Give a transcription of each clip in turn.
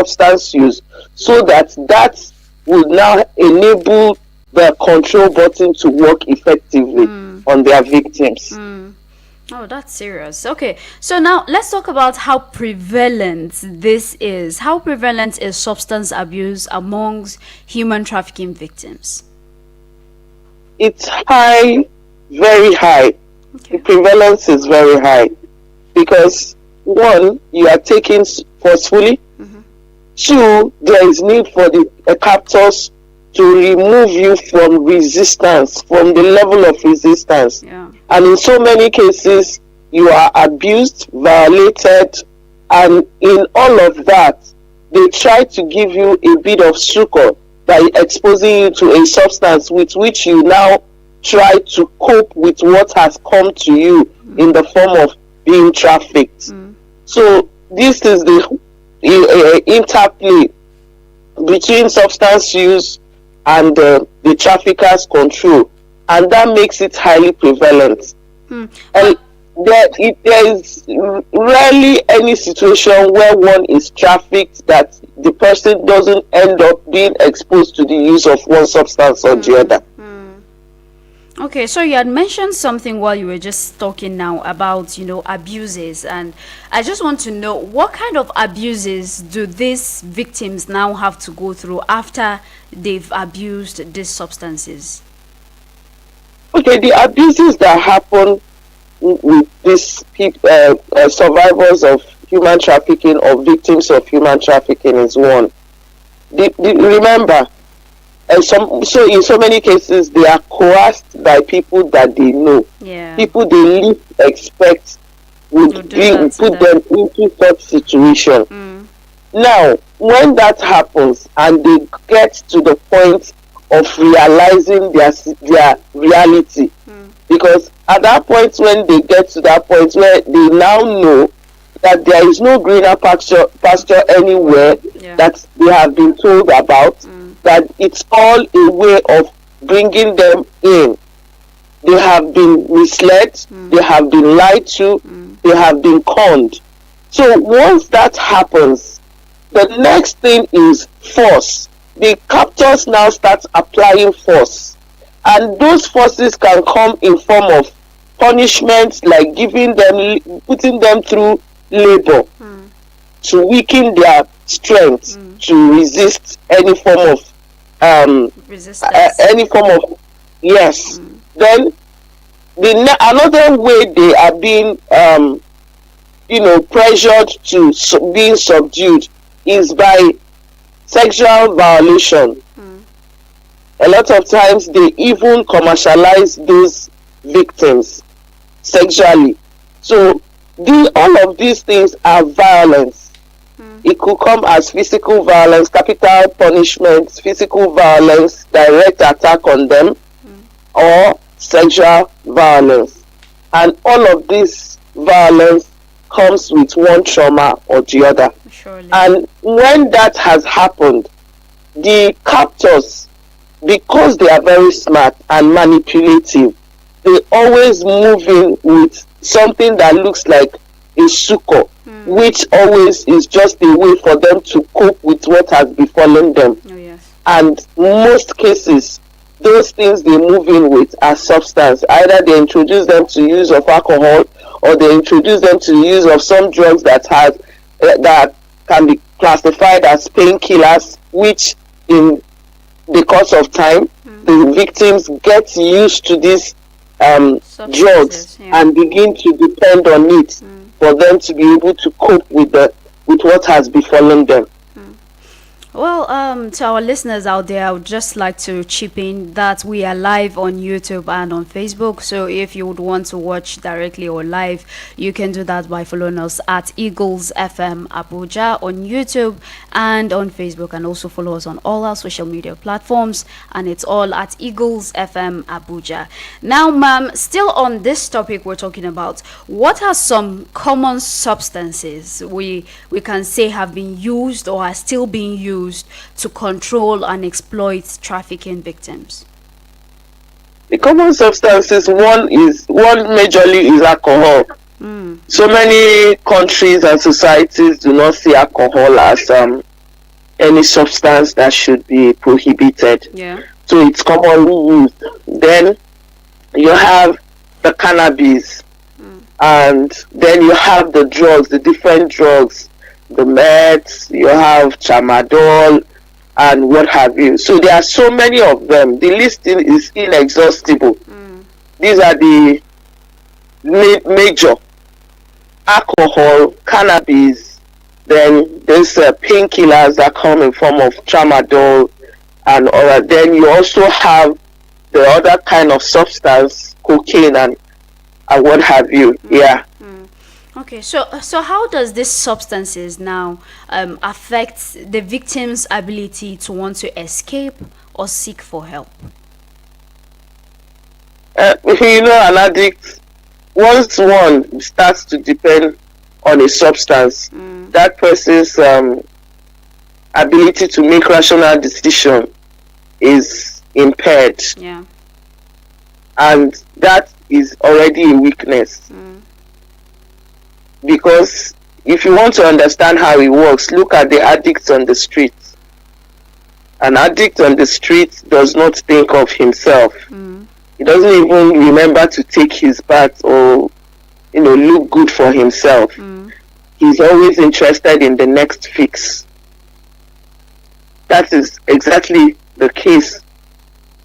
substance use, so that would now enable the control button to work effectively on their victims. Oh, that's serious. Okay, so now let's talk about how prevalent this is. How prevalent is substance abuse amongst human trafficking victims? It's high, very high. Okay. The prevalence is very high because, one, you are taken forcefully. Two, there is need for the captors to remove you from resistance, from the level of resistance. Yeah. And in so many cases, you are abused, violated, and in all of that, they try to give you a bit of succor by exposing you to a substance with which you now try to cope with what has come to you in the form of being trafficked. So this is the interplay between substance use and the traffickers' control, and that makes it highly prevalent. And there is rarely any situation where one is trafficked that the person doesn't end up being exposed to the use of one substance or the other. Okay, so you had mentioned something while you were just talking now about, abuses, and I just want to know, what kind of abuses do these victims now have to go through after they've abused these substances? Okay, the abuses that happen with these survivors of human trafficking or victims of human trafficking is one. Remember, so in so many cases they are coerced by people that they know, people they least expect would put them into such situation. Now, when that happens and they get to the point of realizing their reality, because at that point, when they get to that point where they now know that there is no greener pasture anywhere that they have been told about, that it's all a way of bringing them in. They have been misled, they have been lied to, they have been conned. So once that happens, the next thing is force. The captors now start applying force, and those forces can come in form of punishment, like putting them through labor to weaken their strength to resist any form of yes. Then another way they are being pressured to being subdued is by sexual violation. A lot of times they even commercialize those victims sexually. So all of these things are violence. It could come as physical violence, capital punishment, physical violence, direct attack on them, or sexual violence. And all of this violence comes with one trauma or the other. Surely. And when that has happened, the captors, because they are very smart and manipulative, they always move in with something that looks like a succor, which always is just a way for them to cope with what has befallen them. Oh, yes. And most cases, those things they move in with are substance. Either they introduce them to use of alcohol, or they introduce them to the use of some drugs that can be classified as painkillers, which in the course of time, the victims get used to these drugs and begin to depend on it for them to be able to cope with what has befallen them. Well, to our listeners out there, I would just like to chip in that we are live on YouTube and on Facebook. So if you would want to watch directly or live, you can do that by following us at Eagles FM Abuja on YouTube and on Facebook, and also follow us on all our social media platforms. And it's all at Eagles FM Abuja. Now, ma'am, still on this topic we're talking about, what are some common substances we can say have been used or are still being used to control and exploit trafficking victims? The common substances, one majorly is alcohol. So many countries and societies do not see alcohol as any substance that should be prohibited. Yeah. So it's commonly used. Then you have the cannabis, and then you have the drugs, the different drugs, the meds, you have tramadol, and what have you. So there are so many of them. The list is inexhaustible. These are the major: alcohol, cannabis, then there's painkillers that come in form of tramadol and all that. Then you also have the other kind of substance, cocaine and what have you. Yeah. Okay, so how does these substances now affect the victim's ability to want to escape or seek for help? An addict, once one starts to depend on a substance, that person's ability to make rational decision is impaired, Yeah. and that is already a weakness. Because if you want to understand how it works, look at the addicts on the street. An addict on the street does not think of himself. He doesn't even remember to take his bath or look good for himself. He's always interested in the next fix. That is exactly the case,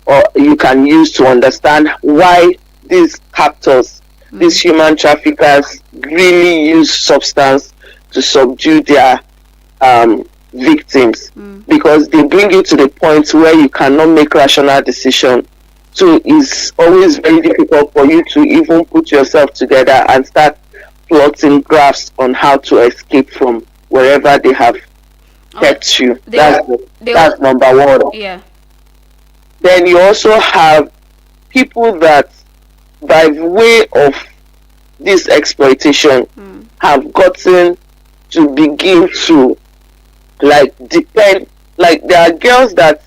or you can use to understand why these captors, these human traffickers, really use substance to subdue their victims, because they bring you to the point where you cannot make rational decision. So it's always very difficult for you to even put yourself together and start plotting graphs on how to escape from wherever they have kept you. That's number one. Yeah. Then you also have people that, by way of this exploitation, have gotten to begin to depend. Like, there are girls that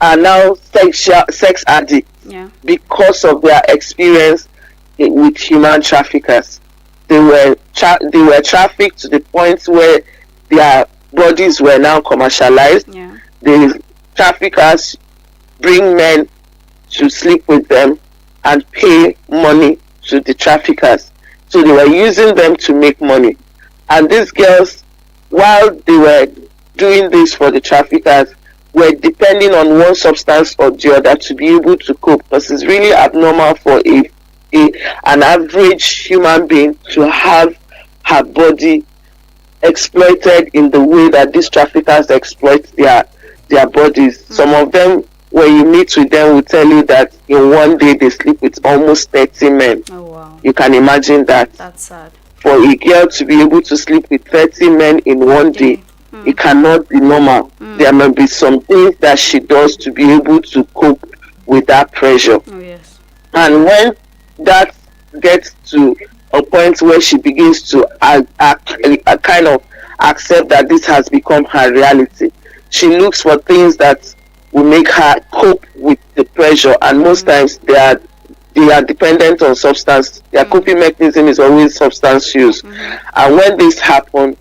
are now sex addicts, Yeah. because of their experience with human traffickers. They were trafficked to the point where their bodies were now commercialized. Yeah. The traffickers bring men to sleep with them and pay money to the traffickers. So they were using them to make money. And these girls, while they were doing this for the traffickers, were depending on one substance or the other to be able to cope. Because it's really abnormal for an average human being to have her body exploited in the way that these traffickers exploit their bodies. Some of them, when you meet with them, will tell you that in one day they sleep with almost 30 men. Oh wow. You can imagine that. That's sad. For a girl to be able to sleep with 30 men in one day, it cannot be normal. There may be some things that she does to be able to cope with that pressure. Oh yes. And when that gets to a point where she begins to kind of accept that this has become her reality, she looks for things that will make her cope with the pressure. And most times they are dependent on substance. Their coping mechanism is always substance use. And when this happens,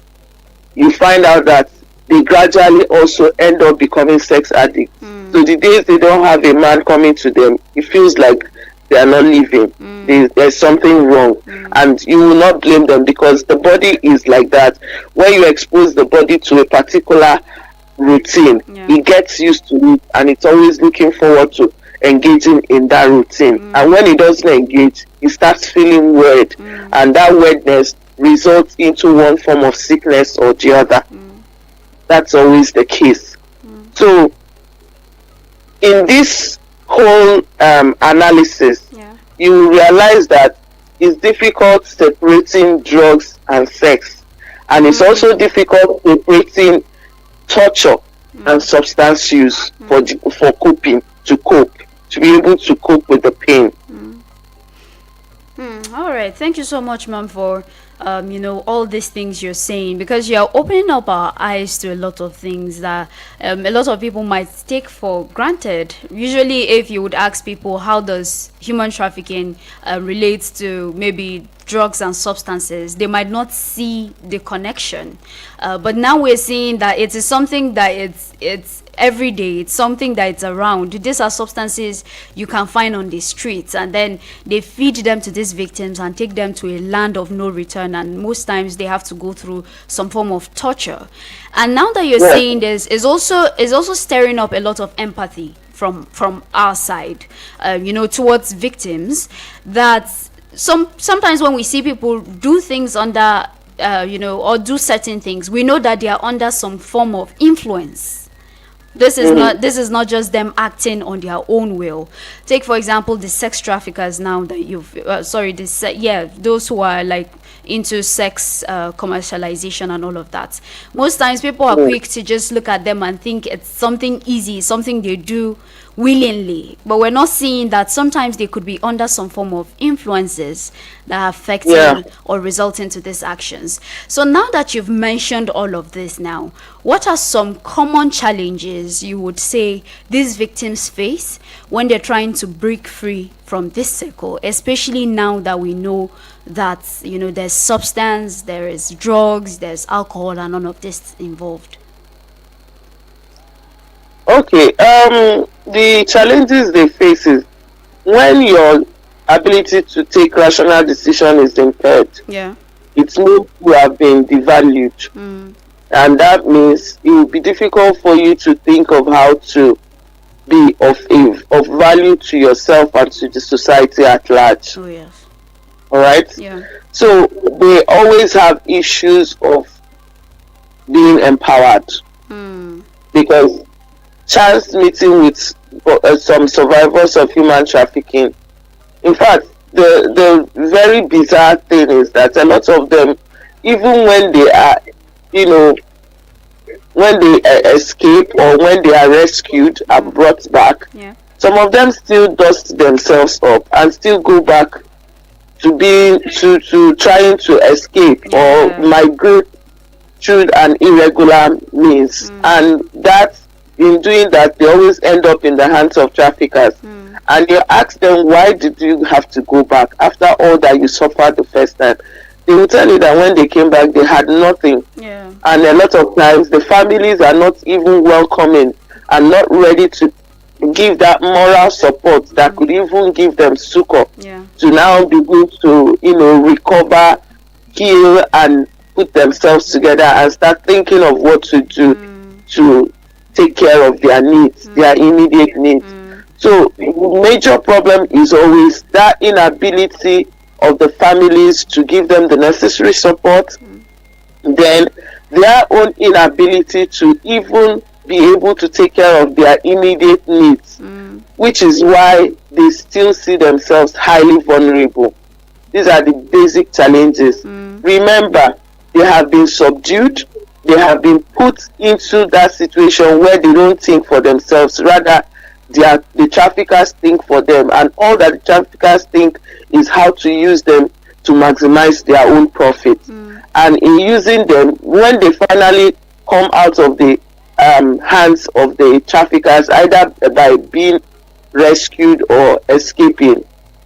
you find out that they gradually also end up becoming sex addicts. So the days they don't have a man coming to them, it feels like they are not living. There's something wrong. And you will not blame them, because the body is like that. When you expose the body to a particular routine, it gets used to it, and it's always looking forward to engaging in that routine. And when it doesn't engage, it starts feeling weird, and that weirdness results into one form of sickness or the other. That's always the case. So in this whole analysis, you will realize that it's difficult separating drugs and sex, and it's also difficult separating torture and substance use for coping, to be able to cope with the pain. All right. Thank you so much, ma'am, for all these things you're saying, because you're opening up our eyes to a lot of things that a lot of people might take for granted. Usually, if you would ask people how does human trafficking relates to maybe drugs and substances, they might not see the connection. But now we're seeing that it is something that it's every day. It's something that is around. These are substances you can find on the streets, and then they feed them to these victims and take them to a land of no return. And most times they have to go through some form of torture. And now that you're Yeah. saying this, is also stirring up a lot of empathy from our side, towards victims. That sometimes when we see people do things under, or do certain things, we know that they are under some form of influence. This is not just them acting on their own will. Take for example the sex traffickers now that you've those who are like into sex commercialization and all of that. Most times people are quick to just look at them and think it's something easy, something they do willingly, but we're not seeing that sometimes they could be under some form of influences that are affecting Yeah. or resulting to these actions. So now that you've mentioned all of this now, what are some common challenges you would say these victims face when they're trying to break free from this circle, especially now that we know that there's substance, there is drugs, there's alcohol and all of this involved? Okay. The challenges they face is when your ability to take rational decision is impaired. Yeah. It means you have been devalued, and that means it will be difficult for you to think of how to be of value to yourself and to the society at large. Oh yes. All right. Yeah. So they always have issues of being empowered because chance meeting with some survivors of human trafficking. In fact, the very bizarre thing is that a lot of them, even when they are, when they escape or when they are rescued and brought back, Yeah. some of them still dust themselves up and still go back to being to trying to escape or Yeah. migrate through an irregular means, and that in doing that they always end up in the hands of traffickers. And you ask them, why did you have to go back after all that you suffered the first time? They will tell you that when they came back they had nothing, Yeah. and a lot of times the families are not even welcoming and not ready to give that moral support that could even give them succor Yeah. to now begin to recover, heal, and put themselves together and start thinking of what to do to take care of their needs, their immediate needs. So the major problem is always that inability of the families to give them the necessary support, then their own inability to even be able to take care of their immediate needs, which is why they still see themselves highly vulnerable. These are the basic challenges. Remember, they have been subdued, they have been put into that situation where they don't think for themselves, rather the traffickers think for them, and all that the traffickers think is how to use them to maximize their own profit. And in using them, when they finally come out of the hands of the traffickers, either by being rescued or escaping,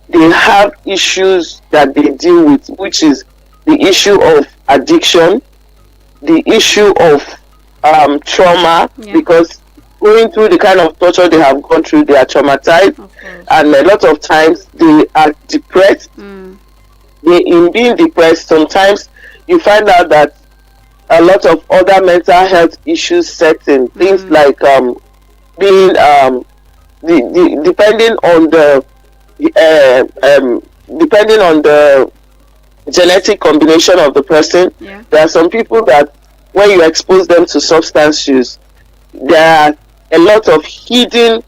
they have issues that they deal with, which is the issue of addiction, the issue of trauma, because going through the kind of torture they have gone through, they are traumatized, and a lot of times they are depressed. In being depressed, sometimes you find out that a lot of other mental health issues set in, things like being depending on the genetic combination of the person. There are some people that when you expose them to substance use, there are a lot of hidden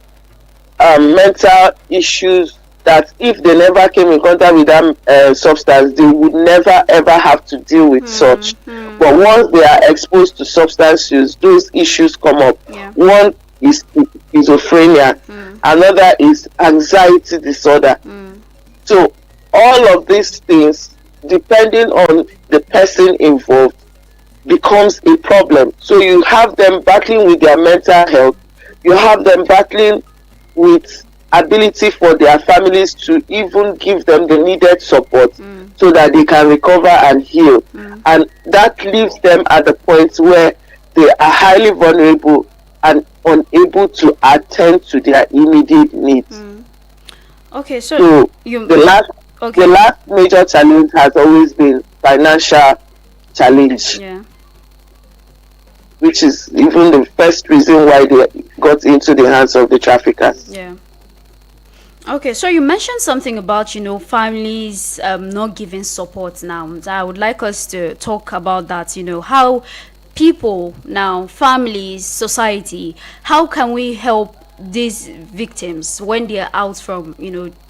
mental issues that if they never came in contact with that substance, they would never ever have to deal with such. But once they are exposed to substance use, those issues come up. One is schizophrenia, another is anxiety disorder. So all of these things, depending on the person involved, becomes a problem. So you have them battling with their mental health, you have them battling with ability for their families to even give them the needed support. so that they can recover and heal. And that leaves them at the point where they are highly vulnerable and unable to attend to their immediate needs. Okay, so So you the last okay. the last major challenge has always been financial challenge, Yeah. which is even the first reason why they got into the hands of the traffickers. Yeah. Okay, so you mentioned something about, families not giving support now. So I would like us to talk about that, how people now, families, society, how can we help these victims when they are out from,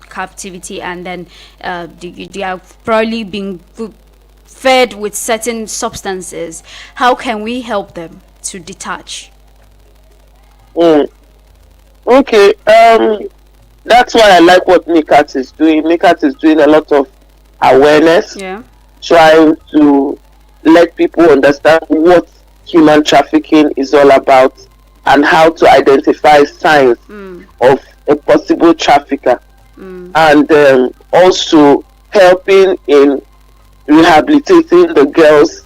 captivity, and then they are probably being fed with certain substances. How can we help them to detach? Mm. Okay, that's why I like what Mikat is doing. Mikat is doing a lot of awareness, Yeah. trying to let people understand what human trafficking is all about and how to identify signs of a possible trafficker, and also helping in rehabilitating the girls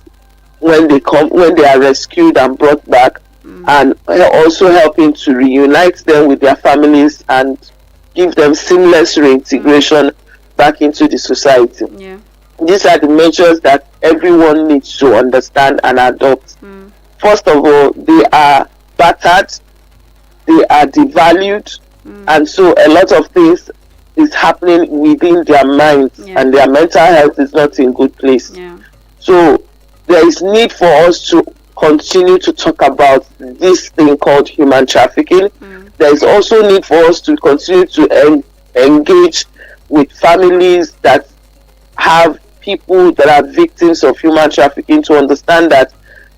when they are rescued and brought back, and also helping to reunite them with their families and give them seamless reintegration back into the society. Yeah. These are the measures that everyone needs to understand and adopt. First of all, they are battered, they are devalued, and so a lot of things is happening within their minds, and their mental health is not in good place. Yeah. So there is need for us to continue to talk about this thing called human trafficking. There is also need for us to continue to engage with families that have people that are victims of human trafficking, to understand that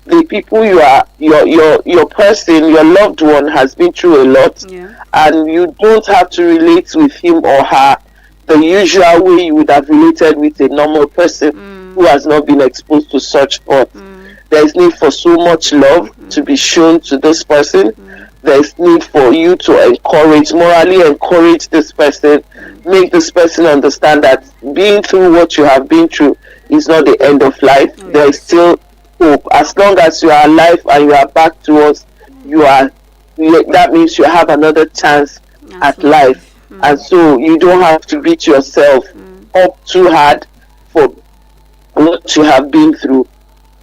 the people your person, your loved one has been through a lot, and you don't have to relate with him or her the usual way you would have related with a normal person who has not been exposed to such hurt. There is need for so much love to be shown to this person. There is need for you to morally encourage this person, make this person understand that being through what you have been through is not the end of life. There is still hope. As long as you are alive and you are back to us, that means you have another chance at life. And so you don't have to beat yourself up too hard for what you have been through.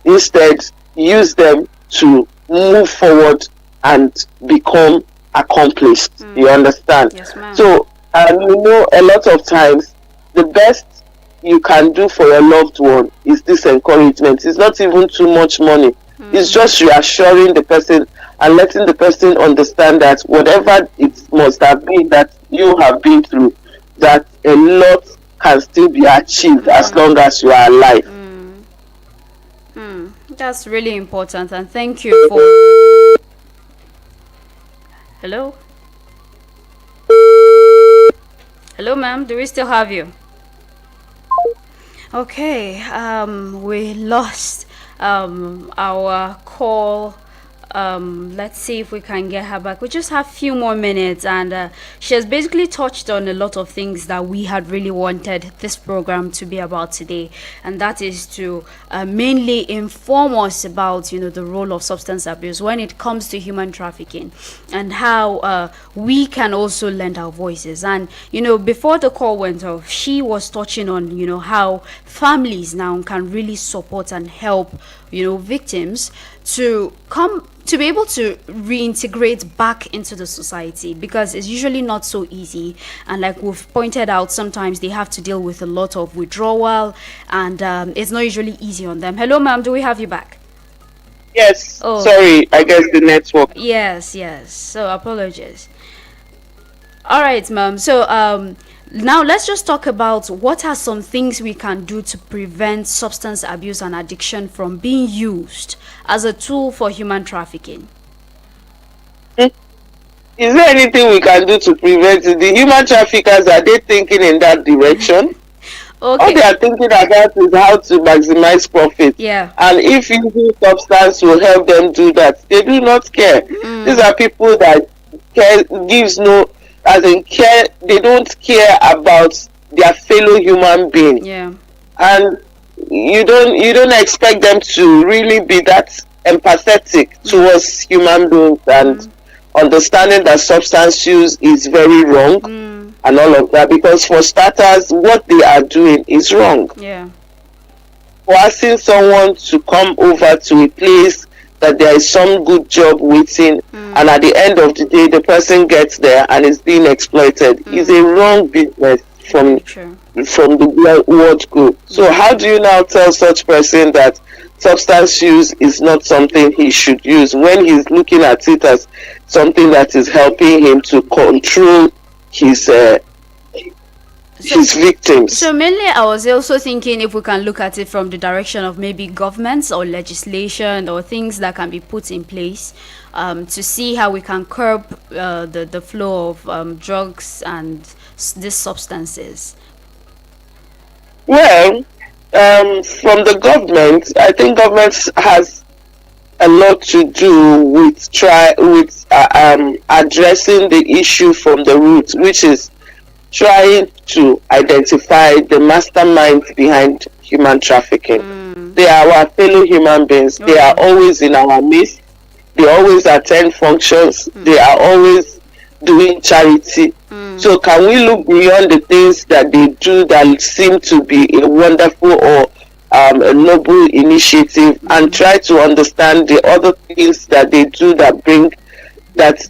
Instead, use them to move forward and become accomplished. You understand? Yes, ma'am. So, a lot of times, the best you can do for your loved one is this encouragement. It's not even too much money. It's just reassuring the person and letting the person understand that whatever it must have been that you have been through, that a lot can still be achieved as long as you are alive. That's really important, and thank you for. Hello? Hello, ma'am. Do we still have you? Okay. We lost our call. Let's see if we can get her back. We just have a few more minutes, and she has basically touched on a lot of things that we had really wanted this program to be about today, and that is to mainly inform us about the role of substance abuse when it comes to human trafficking, and how we can also lend our voices. And before the call went off, she was touching on how families now can really support and help victims to be able to reintegrate back into the society, because it's usually not so easy, and like we've pointed out, sometimes they have to deal with a lot of withdrawal, and it's not usually easy on them. Hello, ma'am, do we have you back? Yes. Oh. Sorry, I guess the network. Yes, so apologies. All right, ma'am. So now let's just talk about what are some things we can do to prevent substance abuse and addiction from being used as a tool for human trafficking. Is there anything we can do to prevent it? The human traffickers, are they thinking in that direction? All they Okay. are thinking about is how to maximize profit. Yeah. And if using substance will help them do that, they do not care. These are people that they don't care about their fellow human being. Yeah. and you don't expect them to really be that empathetic towards human beings and understanding that substance use is very wrong Mm. and all of that, because for starters what they are doing is wrong. Yeah. Forcing someone to come over to a place that there is some good job waiting, and at the end of the day the person gets there and is being exploited is a wrong business Very from true. the word go. So how do you now tell such person that substance use is not something he should use when he's looking at it as something that is helping him to control his uh, his victims? So mainly, I was also thinking if we can look at it from the direction of maybe governments or legislation or things that can be put in place, to see how we can curb the flow of drugs and these substances. Well, from the government, I think government has a lot to do with addressing the issue from the root, which is trying to identify the masterminds behind human trafficking. They are our fellow human beings. They are always in our midst. They always attend functions. They are always doing charity. So can we look beyond the things that they do that seem to be a wonderful or a noble initiative, and try to understand the other things that they do that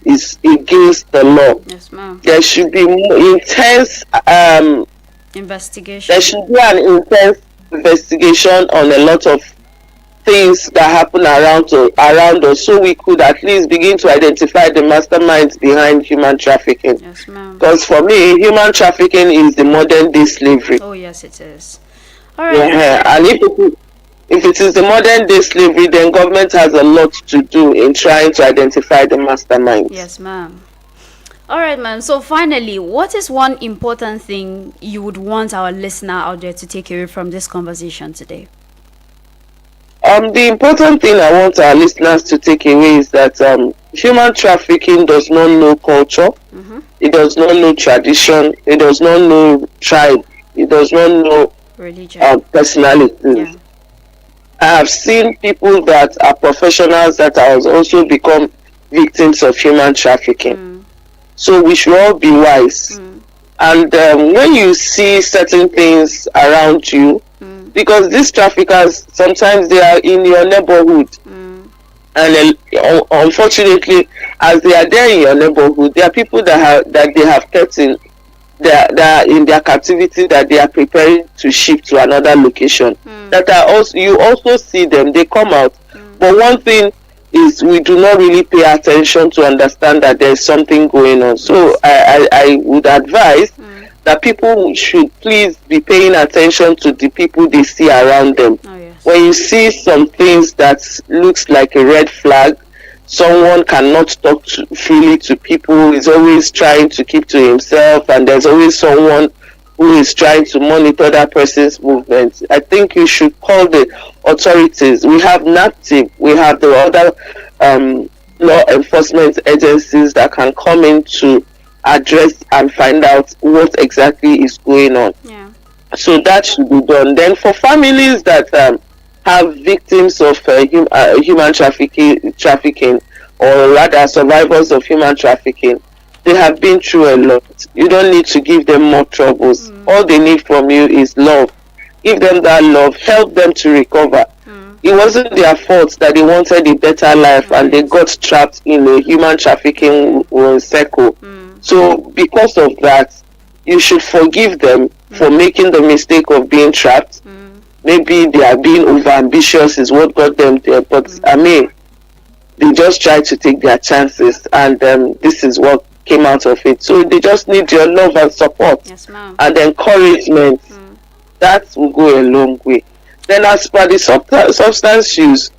is against the law? Yes, ma'am. There should be more intense Investigation. there should be an intense investigation on a lot of things that happen around us, so we could at least begin to identify the masterminds behind human trafficking. Yes, ma'am. Because for me, human trafficking is the modern day slavery. Oh, yes, it is. All right. Yeah, and if it is the modern day slavery, then government has a lot to do in trying to identify the masterminds. Yes, ma'am. All right, ma'am. So finally, what is one important thing you would want our listener out there to take away from this conversation today? The important thing I want our listeners to take away is that human trafficking does not know culture, it does not know tradition, it does not know tribe, it does not know Religion. personalities. Yeah. I have seen people that are professionals that have also become victims of human trafficking. So we should all be wise. And when you see certain things around you, because these traffickers sometimes they are in your neighborhood, and unfortunately, as they are there in your neighborhood, there are people that they have kept in that are in their captivity, that they are preparing to ship to another location. That are also, you also see them, they come out. But one thing is, we do not really pay attention to understand that there is something going on. So I would advise that people should please be paying attention to the people they see around them. Oh, yes. When you see some things that looks like a red flag, someone cannot talk freely to people, is always trying to keep to himself, and there's always someone who is trying to monitor that person's movements, I think you should call the authorities. We have NAPTIP, we have the other law enforcement agencies that can come in to address and find out what exactly is going on. Yeah. So that should be done. Then for families that have victims of human trafficking, or rather survivors of human trafficking, they have been through a lot. You don't need to give them more troubles. All they need from you is love. Give them that love, help them to recover. It wasn't their fault that they wanted a better life and they got trapped in a human trafficking circle. So because of that, you should forgive them for making the mistake of being trapped. Maybe they are being over ambitious is what got them there, but I mean, they just try to take their chances, and this is what came out of it. So they just need your love and support. Yes, ma'am. And encouragement. That will go a long way. Then as per the substance use,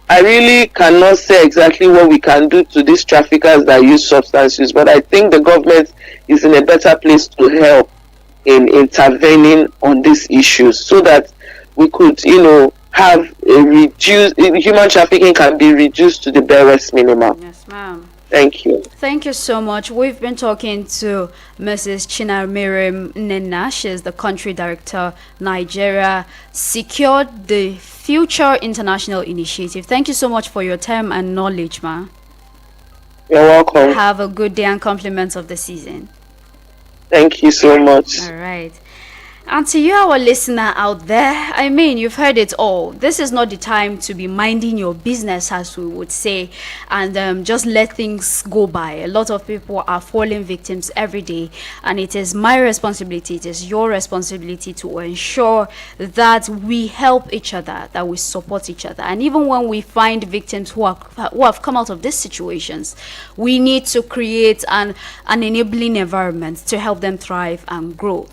I really cannot say exactly what we can do to these traffickers that use substance use, but I think the government is in a better place to help in intervening on these issues, so that we could, have a reduced human trafficking can be reduced to the barest minimum. Yes, ma'am. Thank you. Thank you so much. We've been talking to Mrs. Chinamirim Nena. She is the country director, Nigeria, Secured the Future International Initiative. Thank you so much for your time and knowledge, ma. You're welcome. Have a good day and compliments of the season. Thank you so much. All right. And to you, our listener out there, I mean, you've heard it all. This is not the time to be minding your business, as we would say, and just let things go by. A lot of people are falling victims every day, and it is my responsibility, it is your responsibility to ensure that we help each other, that we support each other. And even when we find victims who have come out of these situations, we need to create an enabling environment to help them thrive and grow.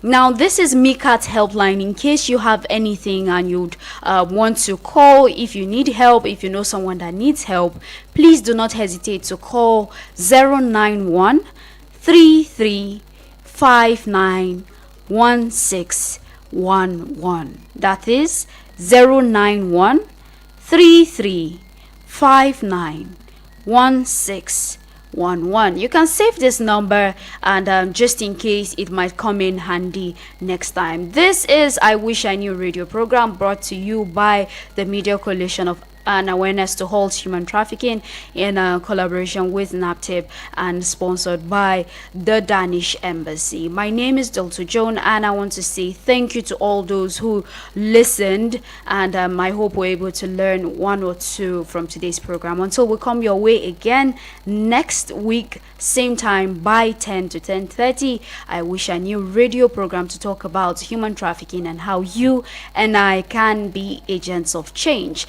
Now, this is MICAT helpline. In case you have anything and you'd want to call, if you need help, if you know someone that needs help, please do not hesitate to call 091 3359 1611. That is 091 3359 1611. You can save this number, and just in case it might come in handy next time. This is I Wish I Knew radio program, brought to you by the Media Coalition of an awareness to halt human trafficking, in collaboration with NAPTIP and sponsored by the Danish Embassy. My name is Delta Joan, and I want to say thank you to all those who listened, and I hope we're able to learn one or two from today's program. Until we come your way again next week, same time by 10 to 10:30, I Wish I Knew radio program to talk about human trafficking and how you and I can be agents of change.